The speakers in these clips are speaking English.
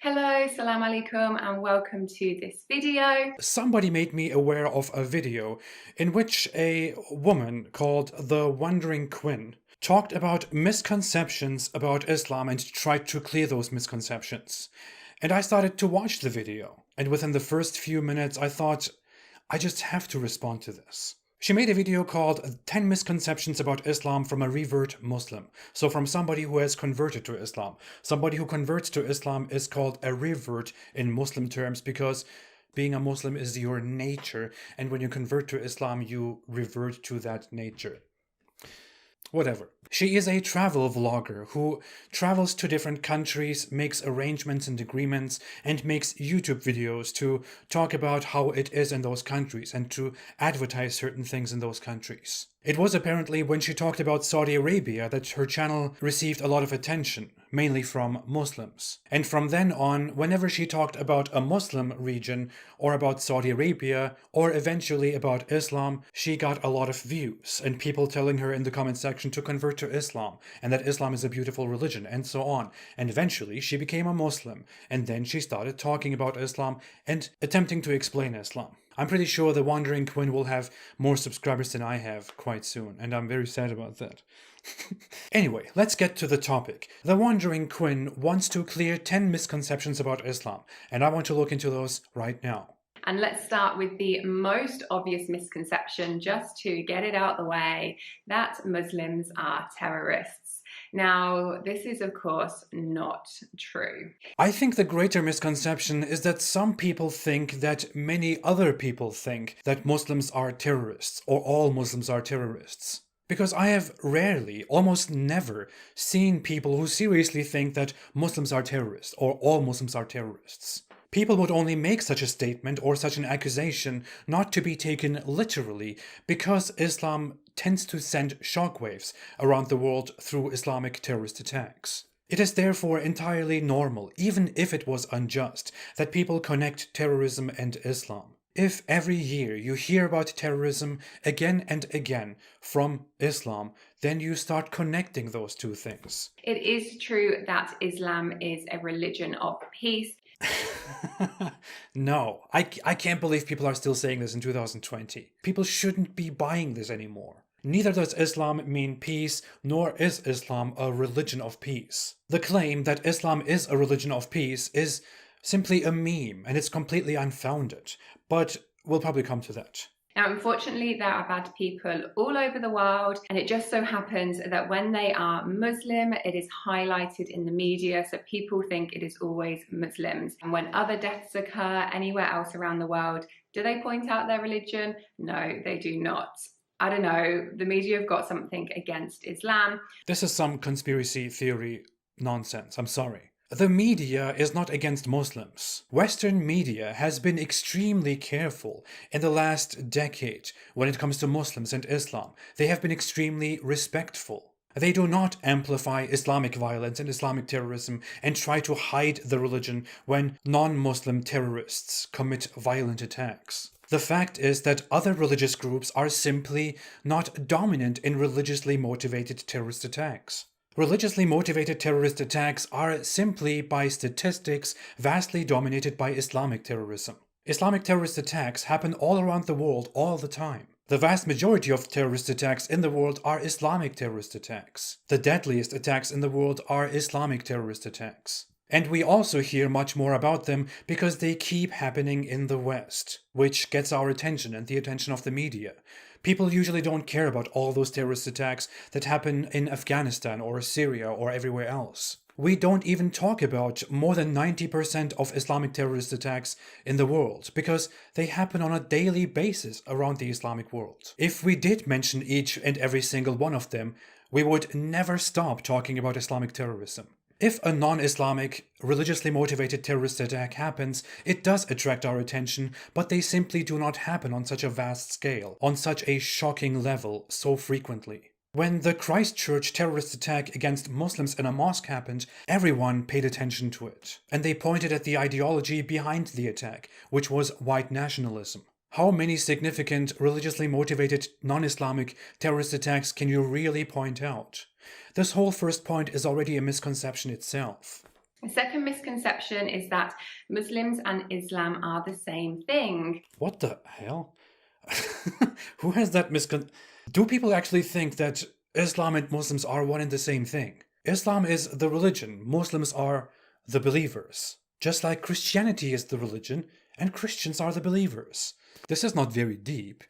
Hello, salam alaikum, and welcome to this video. Somebody made me aware of a video in which a woman called the Wandering Quinn talked about misconceptions about Islam and tried to clear those misconceptions. And I started to watch the video, and within the first few minutes, I thought, I just have to respond to this. She made a video called 10 Misconceptions About Islam from a Revert Muslim. So from somebody who has converted to Islam. Somebody who converts to Islam is called a revert in Muslim terms because being a Muslim is your nature, and when you convert to Islam, you revert to that nature. Whatever. She is a travel vlogger who travels to different countries, makes arrangements and agreements, and makes YouTube videos to talk about how it is in those countries and to advertise certain things in those countries. It was apparently when she talked about Saudi Arabia that her channel received a lot of attention, mainly from Muslims. And from then on, whenever she talked about a Muslim region, or about Saudi Arabia, or eventually about Islam, she got a lot of views, and people telling her in the comment section to convert to Islam, and that Islam is a beautiful religion, and so on. And eventually, she became a Muslim, and then she started talking about Islam and attempting to explain Islam. I'm pretty sure the Wandering Quinn will have more subscribers than I have quite soon, and I'm very sad about that. Anyway, let's get to the topic. The Wandering Quinn wants to clear 10 misconceptions about Islam, and I want to look into those right now. And let's start with the most obvious misconception, just to get it out the way, that Muslims are terrorists. Now, this is, of course, not true. I think the greater misconception is that some people think that many other people think that Muslims are terrorists, or all Muslims are terrorists. Because I have rarely, almost never, seen people who seriously think that Muslims are terrorists, or all Muslims are terrorists. People would only make such a statement or such an accusation not to be taken literally because Islam tends to send shockwaves around the world through Islamic terrorist attacks. It is therefore entirely normal, even if it was unjust, that people connect terrorism and Islam. If every year you hear about terrorism again and again from Islam, then you start connecting those two things. It is true that Islam is a religion of peace. No, I can't believe people are still saying this in 2020. People shouldn't be buying this anymore. Neither does Islam mean peace, nor is Islam a religion of peace. The claim that Islam is a religion of peace is simply a meme, and it's completely unfounded. But we'll probably come to that. Now, unfortunately, there are bad people all over the world, and it just so happens that when they are Muslim, it is highlighted in the media, so people think it is always Muslims. And when other deaths occur anywhere else around the world, do they point out their religion? No, they do not. I don't know, the media have got something against Islam. This is some conspiracy theory nonsense, I'm sorry. The media is not against Muslims. Western media has been extremely careful in the last decade when it comes to Muslims and Islam. They have been extremely respectful. They do not amplify Islamic violence and Islamic terrorism and try to hide the religion when non-Muslim terrorists commit violent attacks. The fact is that other religious groups are simply not dominant in religiously motivated terrorist attacks. Religiously motivated terrorist attacks are simply, by statistics, vastly dominated by Islamic terrorism. Islamic terrorist attacks happen all around the world all the time. The vast majority of terrorist attacks in the world are Islamic terrorist attacks. The deadliest attacks in the world are Islamic terrorist attacks. And we also hear much more about them because they keep happening in the West, which gets our attention and the attention of the media. People usually don't care about all those terrorist attacks that happen in Afghanistan or Syria or everywhere else. We don't even talk about more than 90% of Islamic terrorist attacks in the world because they happen on a daily basis around the Islamic world. If we did mention each and every single one of them, we would never stop talking about Islamic terrorism. If a non-Islamic, religiously motivated terrorist attack happens, it does attract our attention, but they simply do not happen on such a vast scale, on such a shocking level, so frequently. When the Christchurch terrorist attack against Muslims in a mosque happened, everyone paid attention to it, and they pointed at the ideology behind the attack, which was white nationalism. How many significant religiously motivated non-Islamic terrorist attacks can you really point out? This whole first point is already a misconception itself. The second misconception is that Muslims and Islam are the same thing. What the hell? Who has that Do people actually think that Islam and Muslims are one and the same thing? Islam is the religion, Muslims are the believers. Just like Christianity is the religion, and Christians are the believers. This is not very deep.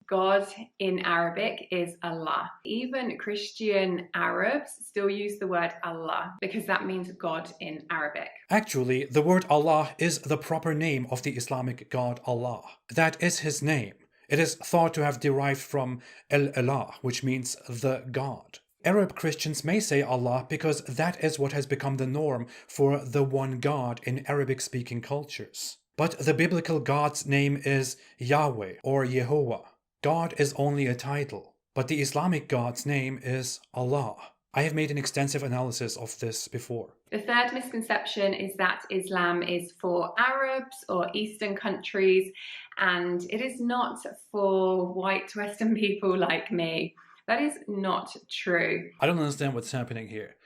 God in Arabic is Allah. Even Christian Arabs still use the word Allah because that means God in Arabic. Actually, the word Allah is the proper name of the Islamic God Allah. That is his name. It is thought to have derived from El-Ilah, which means the God. Arab Christians may say Allah because that is what has become the norm for the one God in Arabic-speaking cultures. But the biblical God's name is Yahweh or Yehovah. God is only a title, but the Islamic God's name is Allah. I have made an extensive analysis of this before. The third misconception is that Islam is for Arabs or Eastern countries, and it is not for white Western people like me. That is not true. I don't understand what's happening here.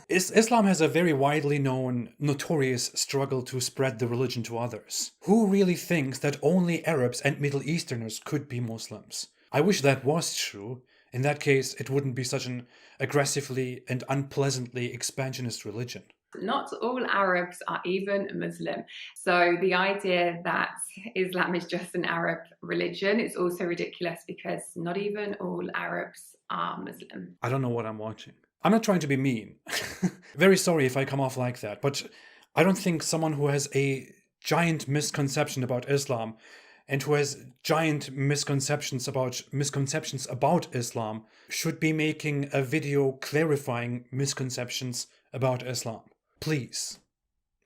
Islam has a very widely known, notorious struggle to spread the religion to others. Who really thinks that only Arabs and Middle Easterners could be Muslims? I wish that was true. In that case, it wouldn't be such an aggressively and unpleasantly expansionist religion. Not all Arabs are even Muslim. So the idea that Islam is just an Arab religion is also ridiculous because not even all Arabs are Muslim. I don't know what I'm watching. I'm not trying to be mean. Very sorry if I come off like that, but I don't think someone who has a giant misconception about Islam and who has giant misconceptions about Islam should be making a video clarifying misconceptions about Islam. Please.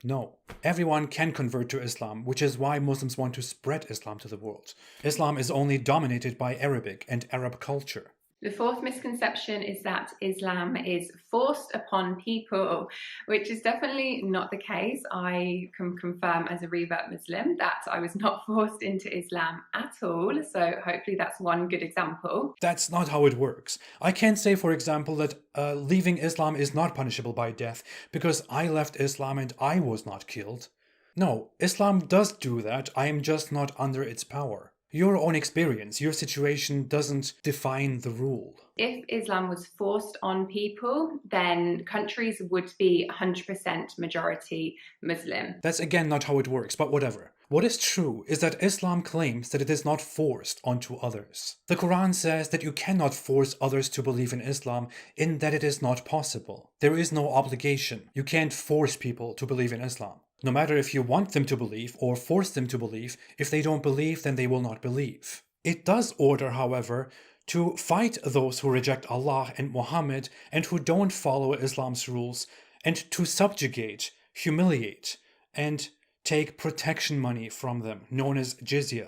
No. Everyone can convert to Islam, which is why Muslims want to spread Islam to the world. Islam is only dominated by Arabic and Arab culture. The fourth misconception is that Islam is forced upon people, which is definitely not the case. I can confirm as a revert Muslim that I was not forced into Islam at all, so hopefully that's one good example. That's not how it works. I can't say, for example, that leaving Islam is not punishable by death because I left Islam and I was not killed. No, Islam does do that, I am just not under its power. Your own experience, your situation doesn't define the rule. If Islam was forced on people, then countries would be 100% majority Muslim. That's again not how it works, but whatever. What is true is that Islam claims that it is not forced onto others. The Quran says that you cannot force others to believe in Islam in that it is not possible. There is no obligation. You can't force people to believe in Islam. No matter if you want them to believe or force them to believe, if they don't believe, then they will not believe. It does order, however, to fight those who reject Allah and Muhammad and who don't follow Islam's rules, and to subjugate, humiliate, and take protection money from them, known as jizya.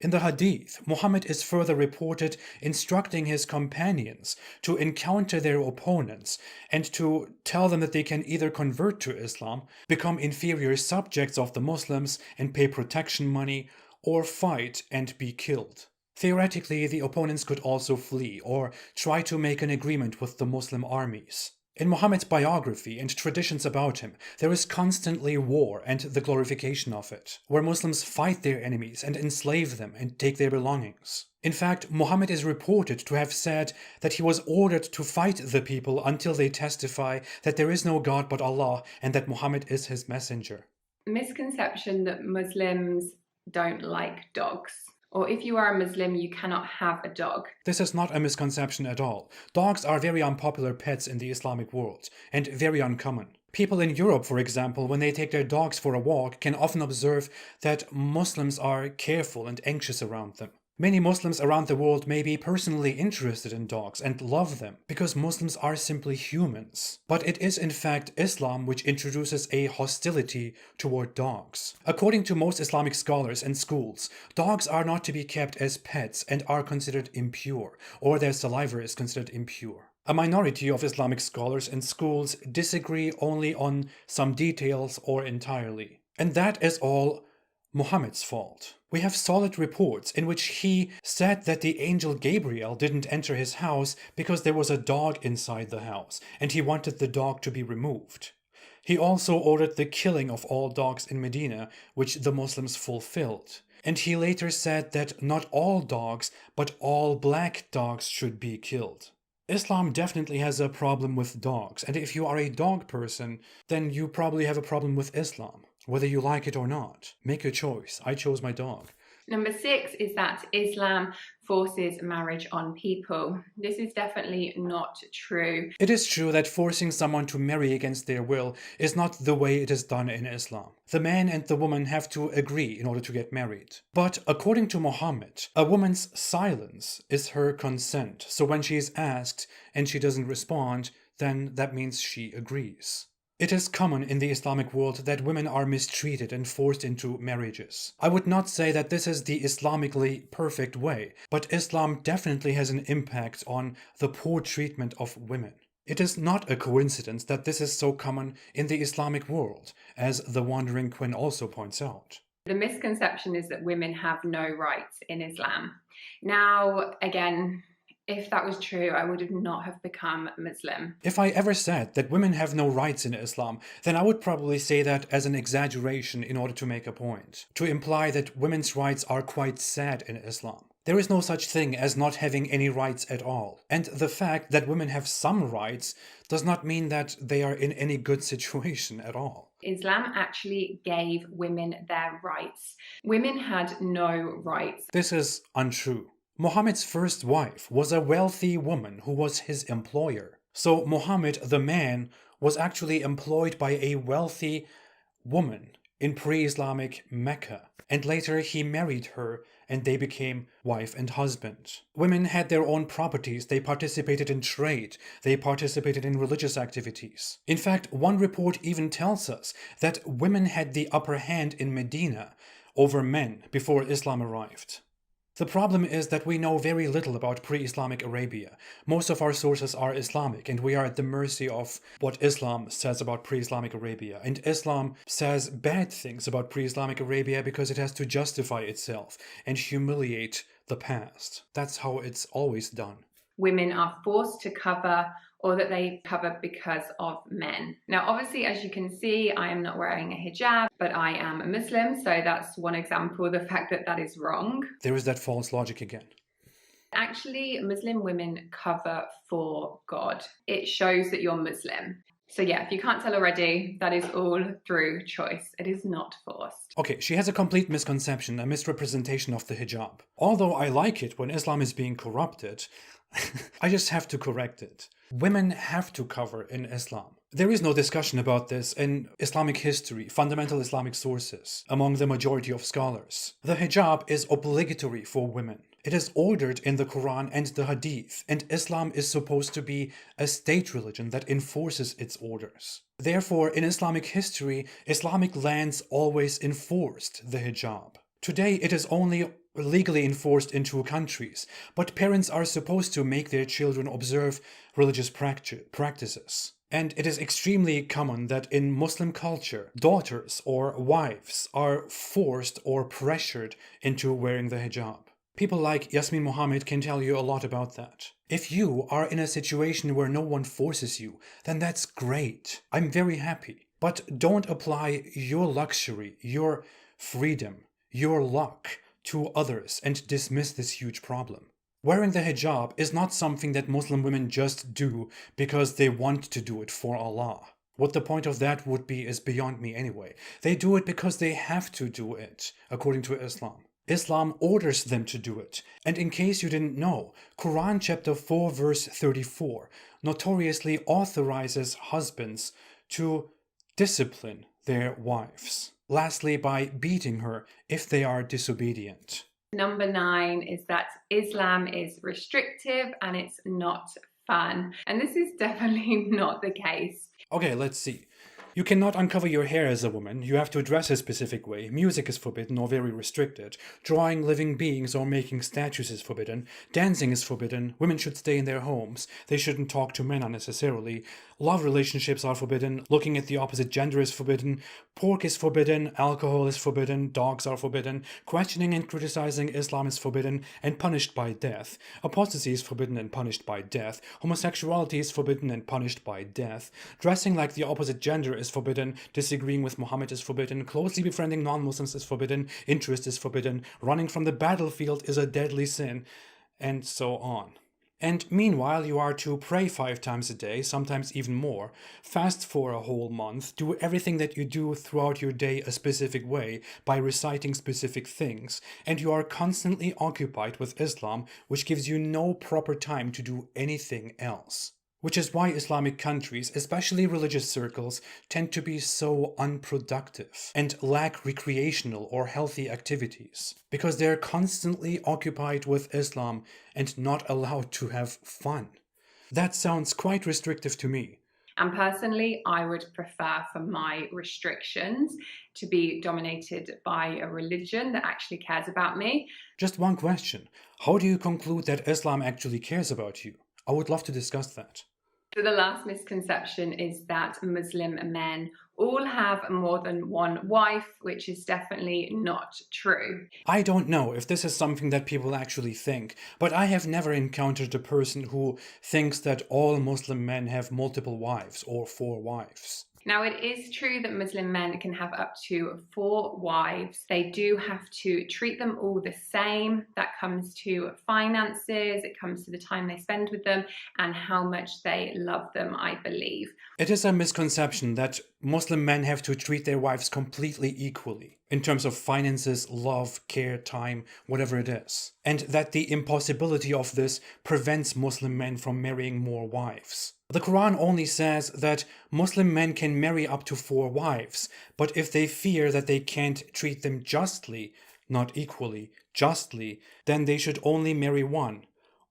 In the Hadith, Muhammad is further reported instructing his companions to encounter their opponents and to tell them that they can either convert to Islam, become inferior subjects of the Muslims and pay protection money, or fight and be killed. Theoretically, the opponents could also flee or try to make an agreement with the Muslim armies. In Muhammad's biography and traditions about him, there is constantly war and the glorification of it, where Muslims fight their enemies and enslave them and take their belongings. In fact, Muhammad is reported to have said that he was ordered to fight the people until they testify that there is no God but Allah and that Muhammad is his messenger. Misconception that Muslims don't like dogs. Or if you are a Muslim, you cannot have a dog. This is not a misconception at all. Dogs are very unpopular pets in the Islamic world, and very uncommon. People in Europe, for example, when they take their dogs for a walk, can often observe that Muslims are careful and anxious around them. Many Muslims around the world may be personally interested in dogs and love them because Muslims are simply humans. But it is in fact Islam which introduces a hostility toward dogs. According to most Islamic scholars and schools, dogs are not to be kept as pets and are considered impure, or their saliva is considered impure. A minority of Islamic scholars and schools disagree only on some details or entirely. And that is all Muhammad's fault. We have solid reports in which he said that the angel Gabriel didn't enter his house because there was a dog inside the house, and he wanted the dog to be removed. He also ordered the killing of all dogs in Medina, which the Muslims fulfilled. And he later said that not all dogs, but all black dogs should be killed. Islam definitely has a problem with dogs, and if you are a dog person, then you probably have a problem with Islam. Whether you like it or not, make your choice. I chose my dog. Number 6 is that Islam forces marriage on people. This is definitely not true. It is true that forcing someone to marry against their will is not the way it is done in Islam. The man and the woman have to agree in order to get married. But according to Muhammad, a woman's silence is her consent. So when she is asked and she doesn't respond, then that means she agrees. It is common in the Islamic world that women are mistreated and forced into marriages. I would not say that this is the Islamically perfect way, but Islam definitely has an impact on the poor treatment of women. It is not a coincidence that this is so common in the Islamic world, as the Wandering Queen also points out. The misconception is that women have no rights in Islam. Now, again, if that was true, I would not have become Muslim. If I ever said that women have no rights in Islam, then I would probably say that as an exaggeration in order to make a point, to imply that women's rights are quite sad in Islam. There is no such thing as not having any rights at all. And the fact that women have some rights does not mean that they are in any good situation at all. Islam actually gave women their rights. Women had no rights. This is untrue. Muhammad's first wife was a wealthy woman who was his employer. So Muhammad, the man, was actually employed by a wealthy woman in pre-Islamic Mecca. And later he married her and they became wife and husband. Women had their own properties, they participated in trade, they participated in religious activities. In fact, one report even tells us that women had the upper hand in Medina over men before Islam arrived. The problem is that we know very little about pre-Islamic Arabia. Most of our sources are Islamic, and we are at the mercy of what Islam says about pre-Islamic Arabia. And Islam says bad things about pre-Islamic Arabia because it has to justify itself and humiliate the past. That's how it's always done. Women are forced to cover, or that they cover because of men. Now, obviously, as you can see, I am not wearing a hijab, but I am a Muslim, so that's one example of the fact that that is wrong. There is that false logic again. Actually, Muslim women cover for God. It shows that you're Muslim. So yeah, if you can't tell already, that is all through choice. It is not forced. Okay, she has a complete misconception, a misrepresentation of the hijab. Although I like it when Islam is being corrupted, I just have to correct it. Women have to cover in Islam. There is no discussion about this in Islamic history, fundamental Islamic sources, among the majority of scholars. The hijab is obligatory for women. It is ordered in the Quran and the Hadith, and Islam is supposed to be a state religion that enforces its orders. Therefore, in Islamic history, Islamic lands always enforced the hijab. Today, it is only legally enforced in 2 countries, but parents are supposed to make their children observe religious practices. And it is extremely common that in Muslim culture, daughters or wives are forced or pressured into wearing the hijab. People like Yasmin Mohammed can tell you a lot about that. If you are in a situation where no one forces you, then that's great. I'm very happy. But don't apply your luxury, your freedom, your luck to others and dismiss this huge problem. Wearing the hijab is not something that Muslim women just do because they want to do it for Allah. What the point of that would be is beyond me anyway. They do it because they have to do it, according to Islam. Islam orders them to do it. And in case you didn't know, Quran chapter 4 verse 34 notoriously authorizes husbands to discipline their wives. Lastly, by beating her if they are disobedient. Number 9 is that Islam is restrictive and it's not fun. And this is definitely not the case. Okay, let's see. You cannot uncover your hair as a woman, you have to dress a specific way, music is forbidden or very restricted, drawing living beings or making statues is forbidden, dancing is forbidden, women should stay in their homes, they shouldn't talk to men unnecessarily, love relationships are forbidden, looking at the opposite gender is forbidden, pork is forbidden, alcohol is forbidden, dogs are forbidden, questioning and criticizing Islam is forbidden and punished by death, apostasy is forbidden and punished by death, homosexuality is forbidden and punished by death, dressing like the opposite gender is forbidden, disagreeing with Muhammad is forbidden, closely befriending non-Muslims is forbidden, interest is forbidden, running from the battlefield is a deadly sin, and so on. And meanwhile, you are to pray 5 times a day, sometimes even more, fast for a whole month, do everything that you do throughout your day a specific way by reciting specific things, and you are constantly occupied with Islam, which gives you no proper time to do anything else. Which is why Islamic countries, especially religious circles, tend to be so unproductive and lack recreational or healthy activities, because they're constantly occupied with Islam and not allowed to have fun. That sounds quite restrictive to me. And personally, I would prefer for my restrictions to be dominated by a religion that actually cares about me. Just one question. How do you conclude that Islam actually cares about you? I would love to discuss that. So the last misconception is that Muslim men all have more than one wife, which is definitely not true. I don't know if this is something that people actually think, but I have never encountered a person who thinks that all Muslim men have multiple wives or 4 wives. Now, it is true that Muslim men can have up to 4 wives. They do have to treat them all the same. That comes to finances, it comes to the time they spend with them, and how much they love them, I believe. It is a misconception that Muslim men have to treat their wives completely equally, in terms of finances, love, care, time, whatever it is. And that the impossibility of this prevents Muslim men from marrying more wives. The Quran only says that Muslim men can marry up to 4 wives, but if they fear that they can't treat them justly, not equally, justly, then they should only marry 1.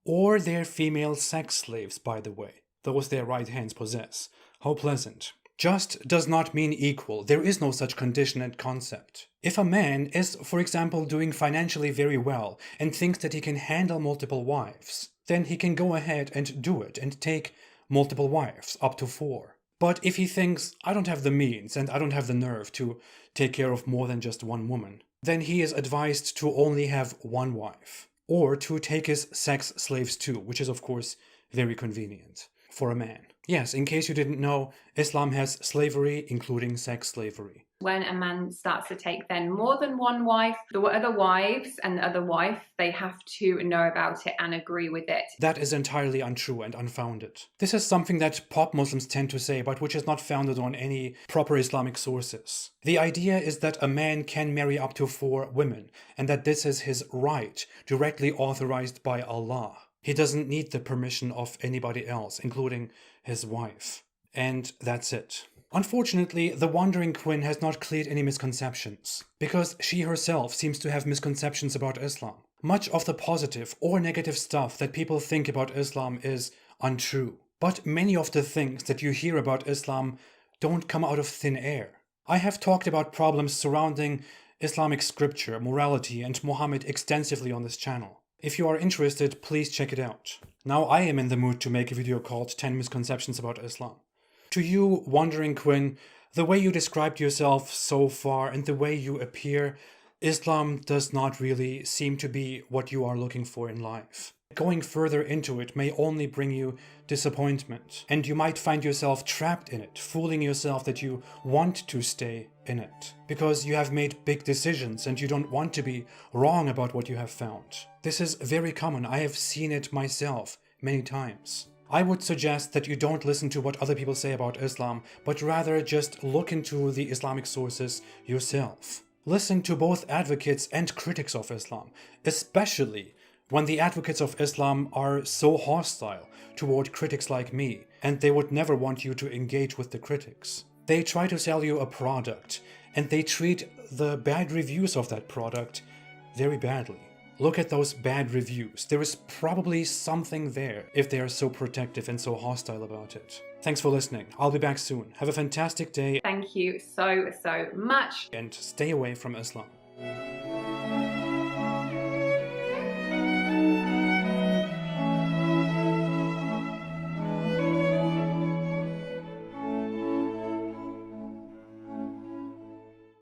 Or their female sex slaves, by the way. Those their right hands possess. How pleasant. Just does not mean equal. There is no such condition and concept. If a man is, for example, doing financially very well and thinks that he can handle multiple wives, then he can go ahead and do it and take multiple wives, up to 4. But if he thinks, I don't have the means and I don't have the nerve to take care of more than just 1 woman, then he is advised to only have 1 wife, or to take his sex slaves too, which is of course very convenient for a man. Yes, in case you didn't know, Islam has slavery, including sex slavery. When a man starts to take then more than 1 wife, the other wives and the other wife, they have to know about it and agree with it. That is entirely untrue and unfounded. This is something that pop Muslims tend to say, but which is not founded on any proper Islamic sources. The idea is that a man can marry up to 4 women, and that this is his right, directly authorized by Allah. He doesn't need the permission of anybody else, including his wife. And that's it. Unfortunately, the Wandering Queen has not cleared any misconceptions, because she herself seems to have misconceptions about Islam. Much of the positive or negative stuff that people think about Islam is untrue. But many of the things that you hear about Islam don't come out of thin air. I have talked about problems surrounding Islamic scripture, morality, and Muhammad extensively on this channel. If you are interested, please check it out. Now I am in the mood to make a video called 10 Misconceptions about Islam. To you, Wandering Quinn, the way you described yourself so far and the way you appear, Islam does not really seem to be what you are looking for in life. Going further into it may only bring you disappointment, and you might find yourself trapped in it, fooling yourself that you want to stay in it, because you have made big decisions and you don't want to be wrong about what you have found. This is very common. I have seen it myself many times. I would suggest that you don't listen to what other people say about Islam, but rather just look into the Islamic sources yourself. Listen to both advocates and critics of Islam, especially when the advocates of Islam are so hostile toward critics like me, and they would never want you to engage with the critics. They try to sell you a product, and they treat the bad reviews of that product very badly. Look at those bad reviews. There is probably something there if they are so protective and so hostile about it. Thanks for listening. I'll be back soon. Have a fantastic day. Thank you so much. And stay away from Islam.